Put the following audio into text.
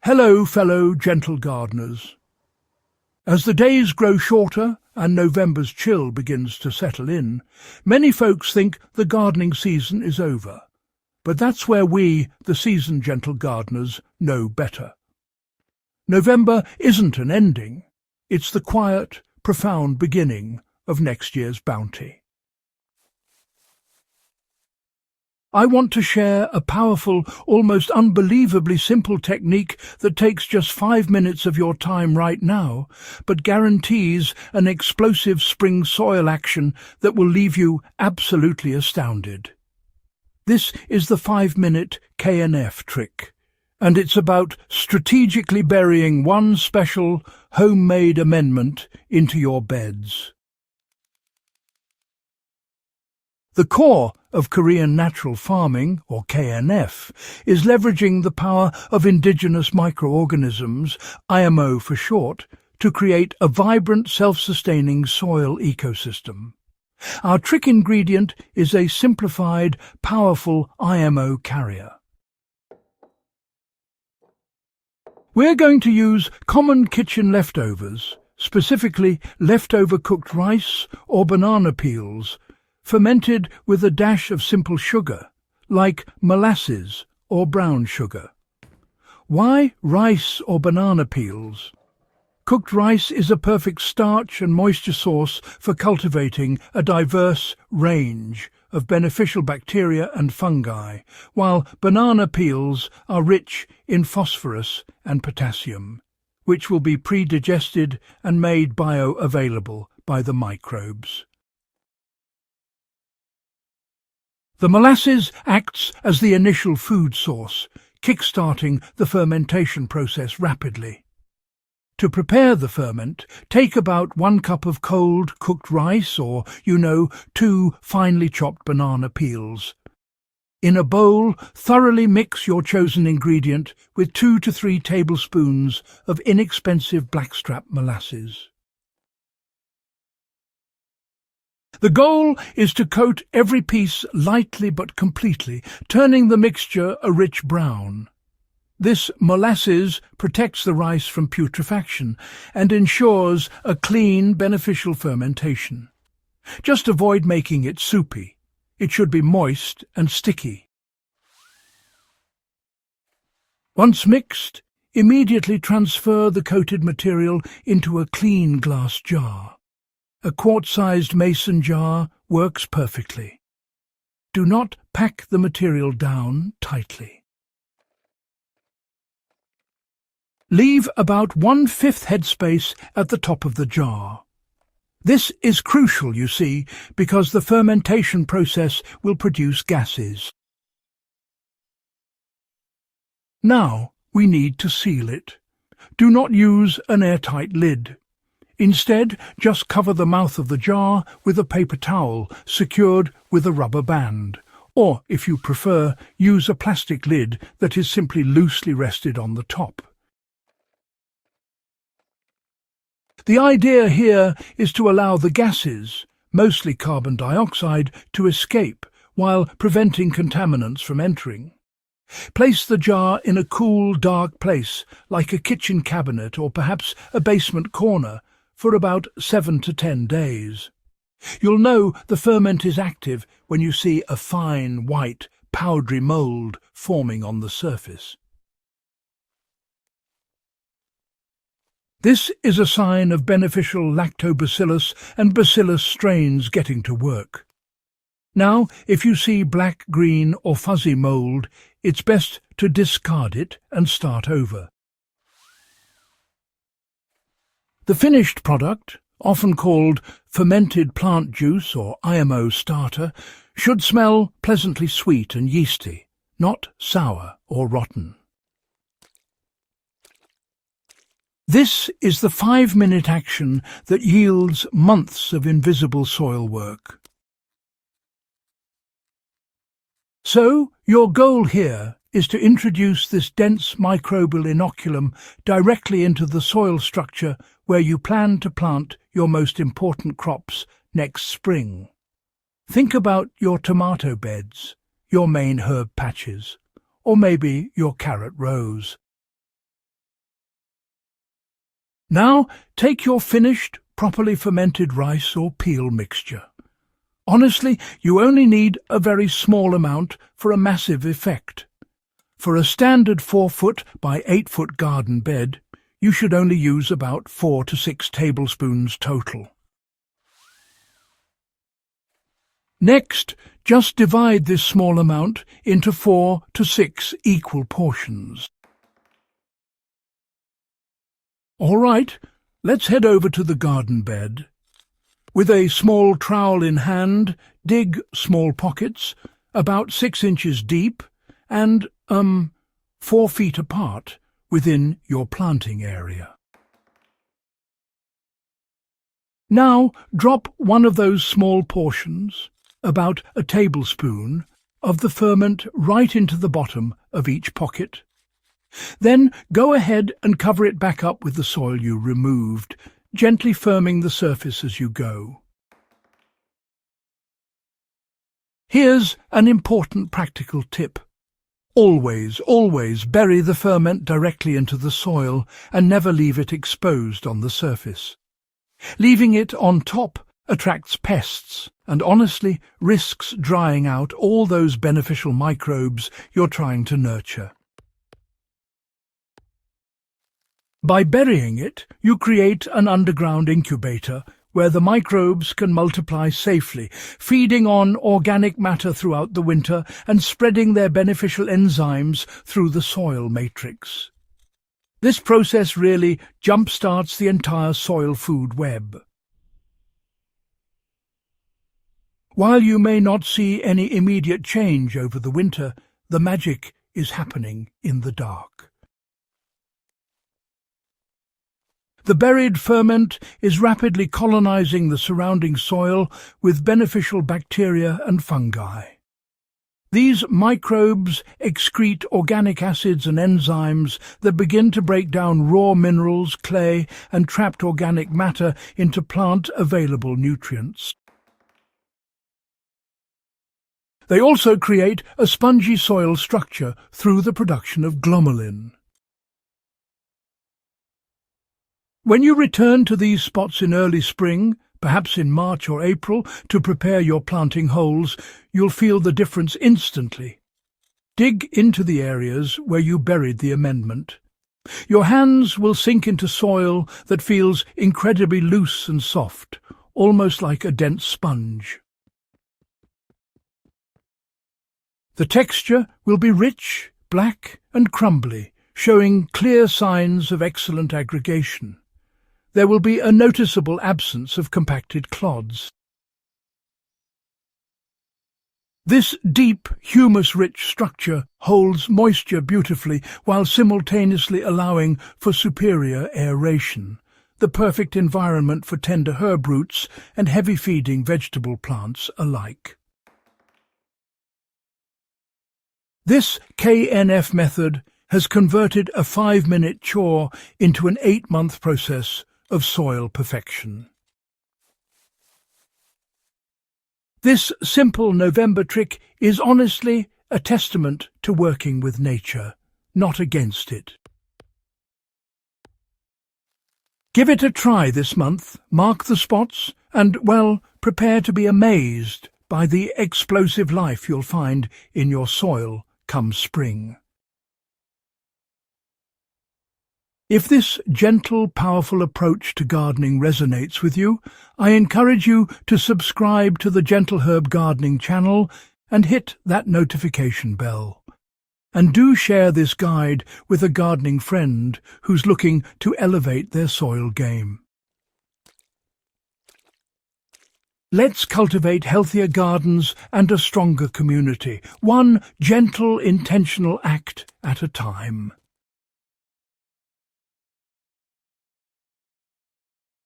Hello, fellow gentle gardeners. As the days grow shorter and November's chill begins to settle in, many folks think the gardening season is over. But that's where we, the seasoned gentle gardeners, know better. November isn't an ending. It's the quiet, profound beginning of next year's bounty. I want to share a powerful, almost unbelievably simple technique that takes just 5 minutes of your time right now, but guarantees an explosive spring soil action that will leave you absolutely astounded. This is the 5-minute KNF trick, and it's about strategically burying one special, homemade amendment into your beds. The core of Korean natural farming, or KNF, is leveraging the power of indigenous microorganisms, IMO for short, to create a vibrant, self-sustaining soil ecosystem. Our trick ingredient is a simplified, powerful IMO carrier. We're going to use common kitchen leftovers, specifically leftover cooked rice or banana peels, fermented with a dash of simple sugar, like molasses or brown sugar. Why rice or banana peels? Cooked rice is a perfect starch and moisture source for cultivating a diverse range of beneficial bacteria and fungi, while banana peels are rich in phosphorus and potassium, which will be pre-digested and made bioavailable by the microbes. The molasses acts as the initial food source, kick-starting the fermentation process rapidly. To prepare the ferment, take about 1 cup of cold cooked rice or, 2 finely chopped banana peels. In a bowl, thoroughly mix your chosen ingredient with 2 to 3 tablespoons of inexpensive blackstrap molasses. The goal is to coat every piece lightly but completely, turning the mixture a rich brown. This molasses protects the rice from putrefaction and ensures a clean, beneficial fermentation. Just avoid making it soupy. It should be moist and sticky. Once mixed, immediately transfer the coated material into a clean glass jar. A quart-sized mason jar works perfectly. Do not pack the material down tightly. Leave about 1/5 headspace at the top of the jar. This is crucial, you see, because the fermentation process will produce gases. Now we need to seal it. Do not use an airtight lid. Instead, just cover the mouth of the jar with a paper towel secured with a rubber band, or, if you prefer, use a plastic lid that is simply loosely rested on the top. The idea here is to allow the gases, mostly carbon dioxide, to escape while preventing contaminants from entering. Place the jar in a cool, dark place, like a kitchen cabinet or perhaps a basement corner, for about 7 to 10 days. You'll know the ferment is active when you see a fine, white, powdery mould forming on the surface. This is a sign of beneficial lactobacillus and bacillus strains getting to work. Now, if you see black, green or fuzzy mould, it's best to discard it and start over. The finished product, often called fermented plant juice or IMO starter, should smell pleasantly sweet and yeasty, not sour or rotten. This is the 5-minute action that yields months of invisible soil work. So, your goal here is to introduce this dense microbial inoculum directly into the soil structure where you plan to plant your most important crops next spring. Think about your tomato beds, your main herb patches, or maybe your carrot rows. Now take your finished, properly fermented rice or peel mixture. Honestly, you only need a very small amount for a massive effect. For a standard 4-foot by 8-foot garden bed, you should only use about 4 to 6 tablespoons total. Next, just divide this small amount into 4 to 6 equal portions. All right, let's head over to the garden bed. With a small trowel in hand, dig small pockets, about 6 inches deep and, 4 feet apart within your planting area. Now drop one of those small portions, about a tablespoon, of the ferment right into the bottom of each pocket. Then go ahead and cover it back up with the soil you removed, gently firming the surface as you go. Here's an important practical tip. Always bury the ferment directly into the soil and never leave it exposed on the surface. Leaving it on top attracts pests and honestly risks drying out all those beneficial microbes you're trying to nurture. By burying it, you create an underground incubator where the microbes can multiply safely, feeding on organic matter throughout the winter and spreading their beneficial enzymes through the soil matrix. This process really jump-starts the entire soil food web. While you may not see any immediate change over the winter, the magic is happening in the dark. The buried ferment is rapidly colonizing the surrounding soil with beneficial bacteria and fungi. These microbes excrete organic acids and enzymes that begin to break down raw minerals, clay, and trapped organic matter into plant-available nutrients. They also create a spongy soil structure through the production of glomalin. When you return to these spots in early spring, perhaps in March or April, to prepare your planting holes, you'll feel the difference instantly. Dig into the areas where you buried the amendment. Your hands will sink into soil that feels incredibly loose and soft, almost like a dense sponge. The texture will be rich, black and crumbly, showing clear signs of excellent aggregation. There will be a noticeable absence of compacted clods. This deep, humus-rich structure holds moisture beautifully while simultaneously allowing for superior aeration, the perfect environment for tender herb roots and heavy-feeding vegetable plants alike. This KNF method has converted a 5-minute chore into an 8-month process of soil perfection. This simple November trick is honestly a testament to working with nature, not against it. Give it a try this month, mark the spots, and, well, prepare to be amazed by the explosive life you'll find in your soil come spring. If this gentle, powerful approach to gardening resonates with you, I encourage you to subscribe to the Gentle Herb Gardening channel and hit that notification bell. And do share this guide with a gardening friend who's looking to elevate their soil game. Let's cultivate healthier gardens and a stronger community, one gentle, intentional act at a time.